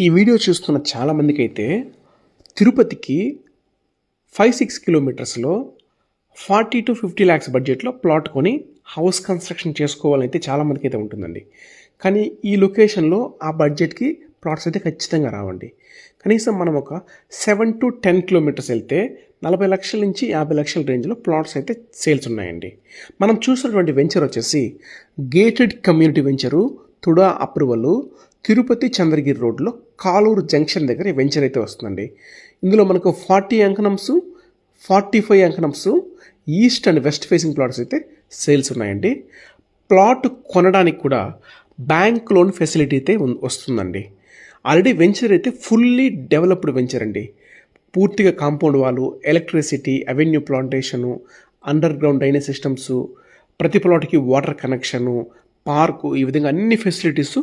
ఈ వీడియో చూస్తున్న చాలామందికైతే తిరుపతికి 5-6 కిలోమీటర్స్లో 40-50 lakhs బడ్జెట్లో ప్లాట్ కొని హౌస్ కన్స్ట్రక్షన్ చేసుకోవాలైతే చాలామందికి అయితే ఉంటుందండి. కానీ ఈ లొకేషన్లో ఆ బడ్జెట్కి ప్లాట్స్ అయితే ఖచ్చితంగా రావండి. కనీసం మనం ఒక 7-10 కిలోమీటర్స్ వెళ్తే 40 లక్షల నుంచి 50 లక్షల రేంజ్లో ప్లాట్స్ అయితే సేల్స్ ఉన్నాయండి. మనం చూసినటువంటి వెంచర్ వచ్చేసి gated community venture TUDA approval Tirupati Chandragiri రోడ్లో కాలూరు జంక్షన్ దగ్గర ఈ వెంచర్ అయితే వస్తుందండి. ఇందులో మనకు 40 అంకణమ్స్ 45 అంకణమ్స్ east and west facing plots అయితే సేల్స్ ఉన్నాయండి. ప్లాట్ కొనడానికి కూడా బ్యాంక్ లోన్ ఫెసిలిటీ అయితే వస్తుందండి. ఆల్రెడీ వెంచర్ అయితే ఫుల్లీ డెవలప్డ్ వెంచర్ అండి. పూర్తిగా కాంపౌండ్ వాళ్ళు, electricity, avenue plantation, under ground drainage systems, ప్రతి ప్లాట్కి వాటర్ కనెక్షను, పార్కు, ఈ విధంగా అన్ని ఫెసిలిటీస్